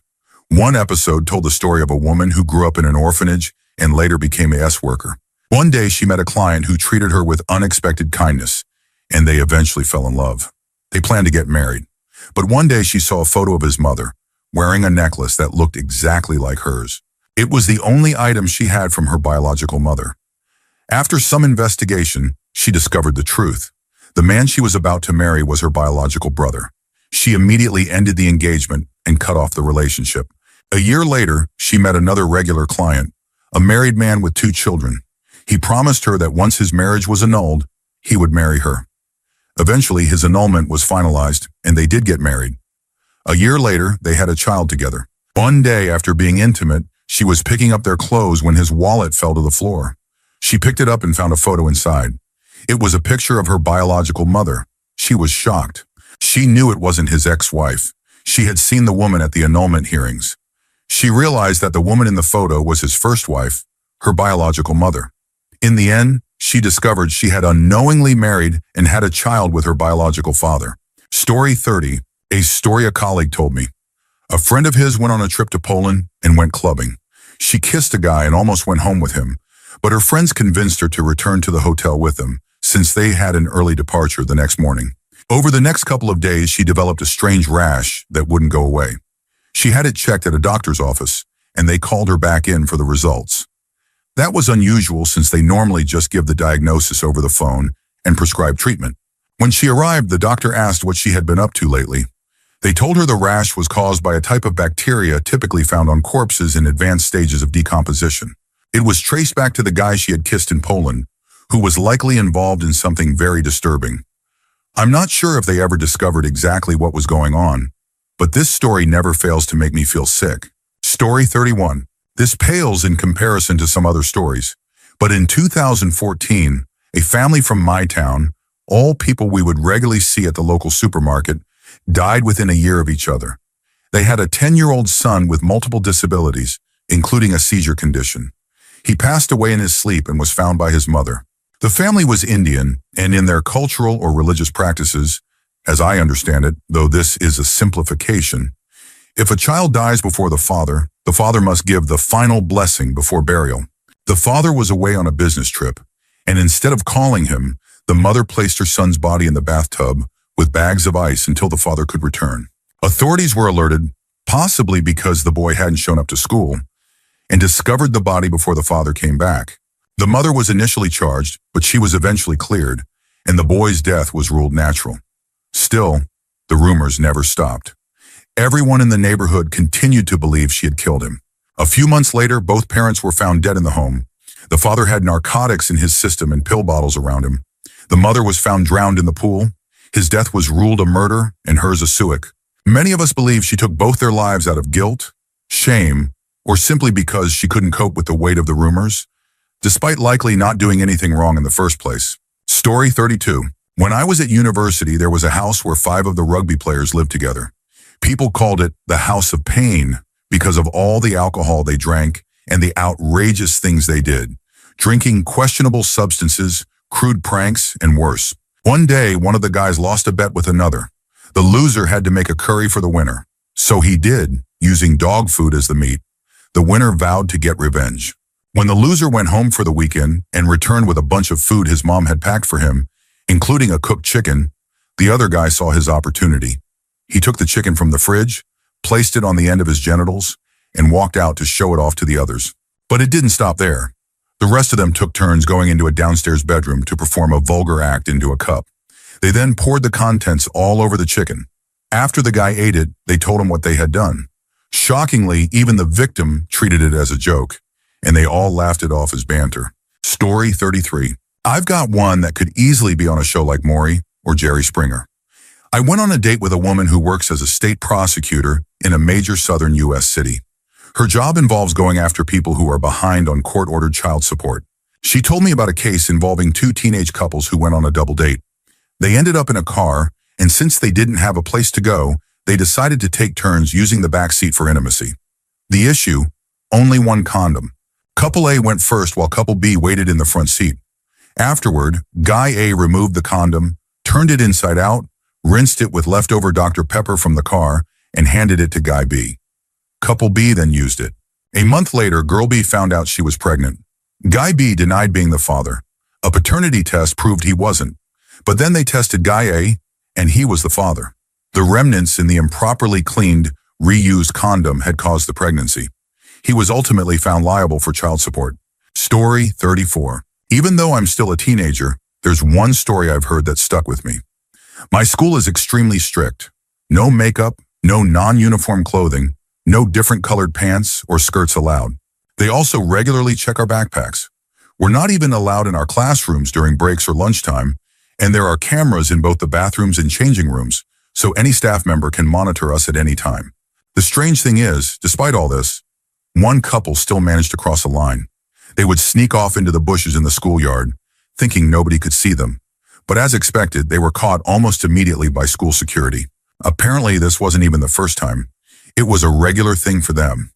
S1: One episode told the story of a woman who grew up in an orphanage and later became a S-worker. One day she met a client who treated her with unexpected kindness, and they eventually fell in love. They planned to get married. But one day she saw a photo of his mother, wearing a necklace that looked exactly like hers. It was the only item she had from her biological mother. After some investigation, she discovered the truth. The man she was about to marry was her biological brother. She immediately ended the engagement and cut off the relationship. A year later, she met another regular client, a married man with 2 children. He promised her that once his marriage was annulled, he would marry her. Eventually, his annulment was finalized, and they did get married. A year later, they had a child together. One day, after being intimate, she was picking up their clothes when his wallet fell to the floor. She picked it up and found a photo inside. It was a picture of her biological mother. She was shocked. She knew it wasn't his ex-wife. She had seen the woman at the annulment hearings. She realized that the woman in the photo was his first wife, her biological mother. In the end, she discovered she had unknowingly married and had a child with her biological father. Story 30. A story a colleague told me. A friend of his went on a trip to Poland and went clubbing. She kissed a guy and almost went home with him, but her friends convinced her to return to the hotel with them, since they had an early departure the next morning. Over the next couple of days, she developed a strange rash that wouldn't go away. She had it checked at a doctor's office, and they called her back in for the results. That was unusual since they normally just give the diagnosis over the phone and prescribe treatment. When she arrived, the doctor asked what she had been up to lately. They told her the rash was caused by a type of bacteria typically found on corpses in advanced stages of decomposition. It was traced back to the guy she had kissed in Poland, who was likely involved in something very disturbing. I'm not sure if they ever discovered exactly what was going on, but this story never fails to make me feel sick. Story 31. This pales in comparison to some other stories, but in 2014, a family from my town, all people we would regularly see at the local supermarket, died within a year of each other. They had a 10-year-old son with multiple disabilities, including a seizure condition. He passed away in his sleep and was found by his mother. The family was Indian, and in their cultural or religious practices, as I understand it, though this is a simplification, if a child dies before the father must give the final blessing before burial. The father was away on a business trip, and instead of calling him, the mother placed her son's body in the bathtub with bags of ice until the father could return. Authorities were alerted, possibly because the boy hadn't shown up to school, and discovered the body before the father came back. The mother was initially charged, but she was eventually cleared, and the boy's death was ruled natural. Still, the rumors never stopped. Everyone in the neighborhood continued to believe she had killed him. A few months later, both parents were found dead in the home. The father had narcotics in his system and pill bottles around him. The mother was found drowned in the pool. His death was ruled a murder and hers a suicide. Many of us believe she took both their lives out of guilt, shame, or simply because she couldn't cope with the weight of the rumors, despite likely not doing anything wrong in the first place. Story 32. When I was at university, there was a house where 5 of the rugby players lived together. People called it the House of Pain because of all the alcohol they drank and the outrageous things they did, drinking questionable substances, crude pranks, and worse. One day, one of the guys lost a bet with another. The loser had to make a curry for the winner. So he did, using dog food as the meat. The winner vowed to get revenge. When the loser went home for the weekend and returned with a bunch of food his mom had packed for him, including a cooked chicken, the other guy saw his opportunity. He took the chicken from the fridge, placed it on the end of his genitals, and walked out to show it off to the others. But it didn't stop there. The rest of them took turns going into a downstairs bedroom to perform a vulgar act into a cup. They then poured the contents all over the chicken. After the guy ate it, they told him what they had done. Shockingly, even the victim treated it as a joke, and they all laughed it off as banter. Story 33. I've got one that could easily be on a show like Maury or Jerry Springer. I went on a date with a woman who works as a state prosecutor in a major southern U.S. city. Her job involves going after people who are behind on court-ordered child support. She told me about a case involving 2 teenage couples who went on a double date. They ended up in a car, and since they didn't have a place to go, they decided to take turns using the back seat for intimacy. The issue? Only one condom. Couple A went first while Couple B waited in the front seat. Afterward, Guy A removed the condom, turned it inside out, rinsed it with leftover Dr. Pepper from the car, and handed it to Guy B. Couple B then used it. A month later, Girl B found out she was pregnant. Guy B denied being the father. A paternity test proved he wasn't. But then they tested Guy A, and he was the father. The remnants in the improperly cleaned, reused condom had caused the pregnancy. He was ultimately found liable for child support. Story 34. Even though I'm still a teenager, there's one story I've heard that stuck with me. My school is extremely strict. No makeup, no non-uniform clothing, no different colored pants or skirts allowed. They also regularly check our backpacks. We're not even allowed in our classrooms during breaks or lunchtime, and there are cameras in both the bathrooms and changing rooms, so any staff member can monitor us at any time. The strange thing is, despite all this, one couple still managed to cross a line. They would sneak off into the bushes in the schoolyard, thinking nobody could see them. But as expected, they were caught almost immediately by school security. Apparently, this wasn't even the first time. It was a regular thing for them.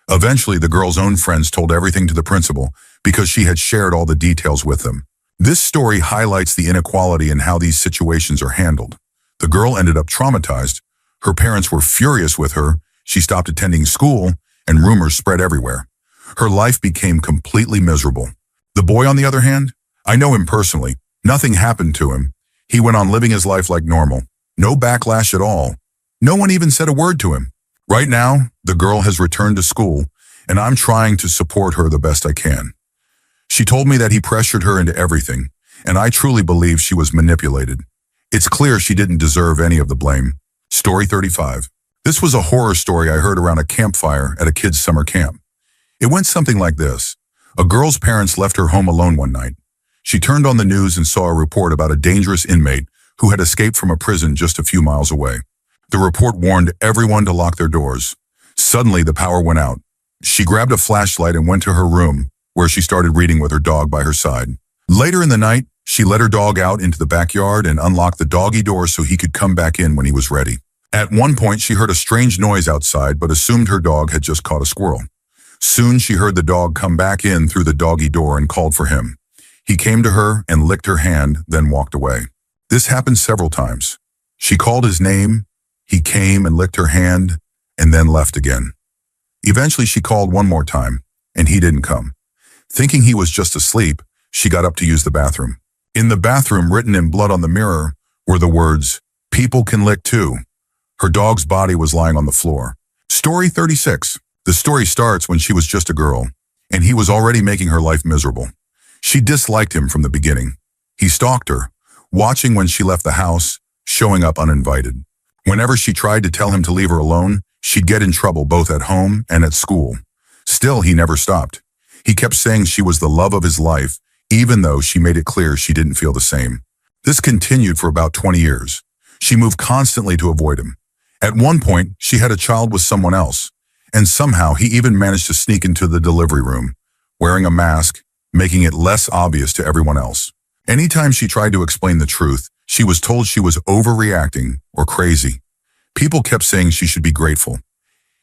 S1: Eventually, the girl's own friends told everything to the principal because she had shared all the details with them. This story highlights the inequality in how these situations are handled. The girl ended up traumatized. Her parents were furious with her. She stopped attending school, and rumors spread everywhere. Her life became completely miserable. The boy, on the other hand, I know him personally. Nothing happened to him. He went on living his life like normal. No backlash at all. No one even said a word to him. Right now, the girl has returned to school, and I'm trying to support her the best I can. She told me that he pressured her into everything, and I truly believe she was manipulated. It's clear she didn't deserve any of the blame. Story 35. This was a horror story I heard around a campfire at a kid's summer camp. It went something like this. A girl's parents left her home alone one night. She turned on the news and saw a report about a dangerous inmate who had escaped from a prison just a few miles away. The report warned everyone to lock their doors. Suddenly, the power went out. She grabbed a flashlight and went to her room, where she started reading with her dog by her side. Later in the night, she let her dog out into the backyard and unlocked the doggy door so he could come back in when he was ready. At one point, she heard a strange noise outside but assumed her dog had just caught a squirrel. Soon, she heard the dog come back in through the doggy door and called for him. He came to her and licked her hand, then walked away. This happened several times. She called his name, he came and licked her hand, and then left again. Eventually, she called one more time, and he didn't come. Thinking he was just asleep, she got up to use the bathroom. In the bathroom, written in blood on the mirror, were the words, "People can lick too." Her dog's body was lying on the floor. Story 36. The story starts when she was just a girl, and he was already making her life miserable. She disliked him from the beginning. He stalked her, watching when she left the house, showing up uninvited. Whenever she tried to tell him to leave her alone, she'd get in trouble both at home and at school. Still, he never stopped. He kept saying she was the love of his life, even though she made it clear she didn't feel the same. This continued for about 20 years. She moved constantly to avoid him. At one point, she had a child with someone else, and somehow he even managed to sneak into the delivery room, wearing a mask, making it less obvious to everyone else. Anytime she tried to explain the truth, she was told she was overreacting or crazy. People kept saying she should be grateful.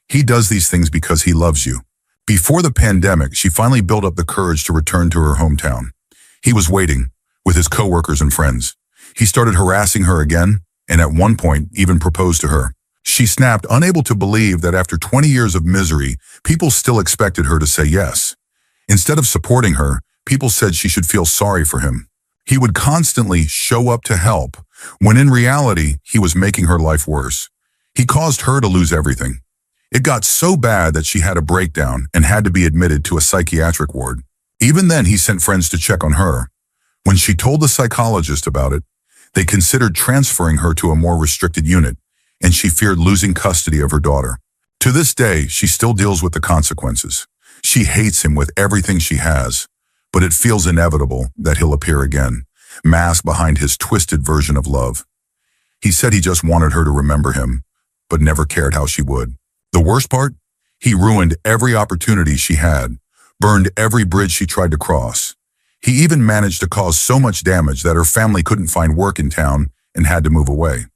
S1: He does these things because he loves you. Before the pandemic, she finally built up the courage to return to her hometown. He was waiting, with his coworkers and friends. He started harassing her again, and at one point even proposed to her. She snapped, unable to believe that after 20 years of misery, people still expected her to say yes. Instead of supporting her, people said she should feel sorry for him. He would constantly show up to help, when in reality, he was making her life worse. He caused her to lose everything. It got so bad that she had a breakdown and had to be admitted to a psychiatric ward. Even then, he sent friends to check on her. When she told the psychologist about it, they considered transferring her to a more restricted unit, and she feared losing custody of her daughter. To this day, she still deals with the consequences. She hates him with everything she has, but it feels inevitable that he'll appear again, masked behind his twisted version of love. He said he just wanted her to remember him, but never cared how she would. The worst part? He ruined every opportunity she had, burned every bridge she tried to cross. He even managed to cause so much damage that her family couldn't find work in town and had to move away.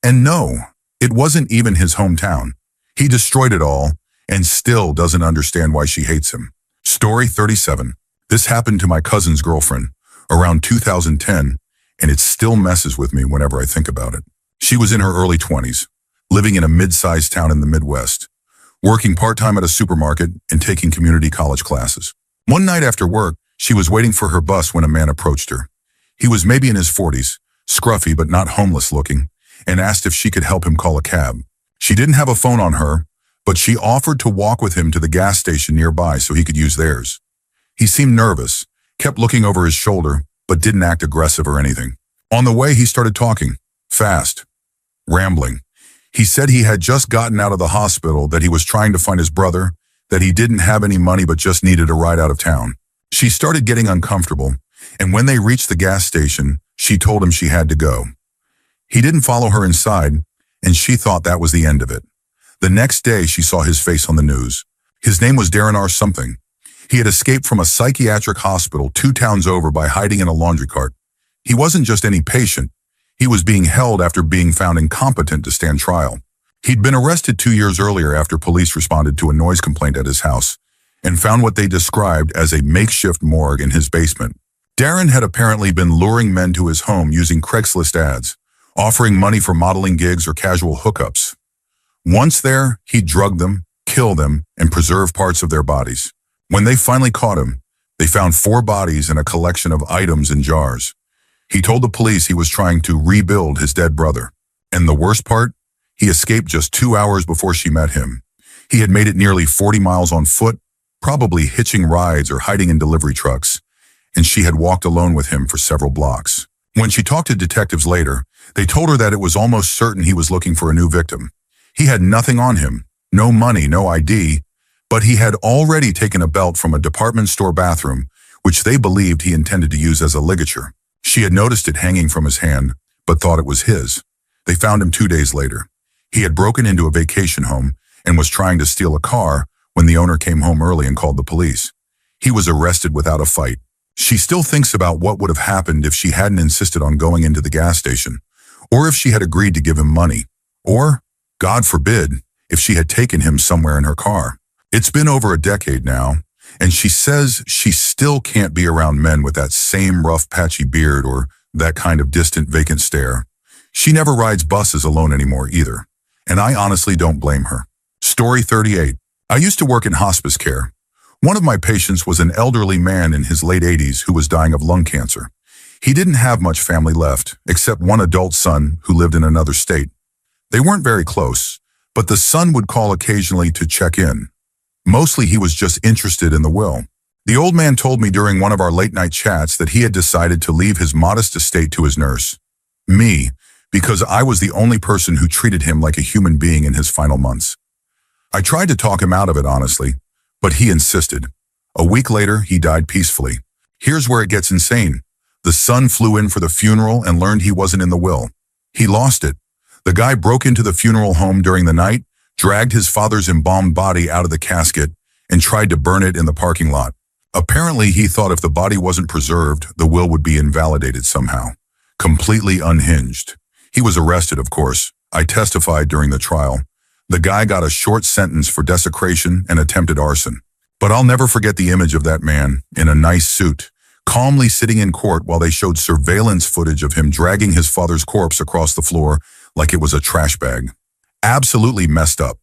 S1: And no, it wasn't even his hometown. He destroyed it all and still doesn't understand why she hates him. Story 37. This happened to my cousin's girlfriend around 2010, and it still messes with me whenever I think about it. She was in her early 20s, living in a mid-sized town in the Midwest, working part-time at a supermarket and taking community college classes. One night after work, she was waiting for her bus when a man approached her. He was maybe in his 40s, scruffy but not homeless looking, and asked if she could help him call a cab. She didn't have a phone on her, but she offered to walk with him to the gas station nearby so he could use theirs. He seemed nervous, kept looking over his shoulder, but didn't act aggressive or anything. On the way, he started talking, fast, rambling. He said he had just gotten out of the hospital, that he was trying to find his brother, that he didn't have any money but just needed a ride out of town. She started getting uncomfortable, and when they reached the gas station, she told him she had to go. He didn't follow her inside, and she thought that was the end of it. The next day, she saw his face on the news. His name was Darren R. something. He had escaped from a psychiatric hospital 2 towns over by hiding in a laundry cart. He wasn't just any patient. He was being held after being found incompetent to stand trial. He'd been arrested 2 years earlier after police responded to a noise complaint at his house and found what they described as a makeshift morgue in his basement. Darren had apparently been luring men to his home using Craigslist ads, offering money for modeling gigs or casual hookups. Once there, he'd drug them, kill them, and preserve parts of their bodies. When they finally caught him, they found 4 bodies and a collection of items in jars. He told the police he was trying to rebuild his dead brother. And the worst part? He escaped just 2 hours before she met him. He had made it nearly 40 miles on foot, probably hitching rides or hiding in delivery trucks, and she had walked alone with him for several blocks. When she talked to detectives later, they told her that it was almost certain he was looking for a new victim. He had nothing on him, no money, no ID, but he had already taken a belt from a department store bathroom, which they believed he intended to use as a ligature. She had noticed it hanging from his hand, but thought it was his. They found him 2 days later. He had broken into a vacation home and was trying to steal a car when the owner came home early and called the police. He was arrested without a fight. She still thinks about what would have happened if she hadn't insisted on going into the gas station, or if she had agreed to give him money, or, God forbid, if she had taken him somewhere in her car. It's been over a decade now, and she says she still can't be around men with that same rough, patchy beard or that kind of distant, vacant stare. She never rides buses alone anymore either, and I honestly don't blame her. Story 38. I used to work in hospice care. One of my patients was an elderly man in his late 80s who was dying of lung cancer. He didn't have much family left, except one adult son who lived in another state. They weren't very close, but the son would call occasionally to check in. Mostly he was just interested in the will. The old man told me during one of our late-night chats that he had decided to leave his modest estate to his nurse, me, because I was the only person who treated him like a human being in his final months. I tried to talk him out of it, honestly, but he insisted. A week later, he died peacefully. Here's where it gets insane. The son flew in for the funeral and learned he wasn't in the will. He lost it. The guy broke into the funeral home during the night, dragged his father's embalmed body out of the casket, and tried to burn it in the parking lot. Apparently, he thought if the body wasn't preserved, the will would be invalidated somehow. Completely unhinged. He was arrested, of course. I testified during the trial. The guy got a short sentence for desecration and attempted arson. But I'll never forget the image of that man, in a nice suit, calmly sitting in court while they showed surveillance footage of him dragging his father's corpse across the floor like it was a trash bag. Absolutely messed up.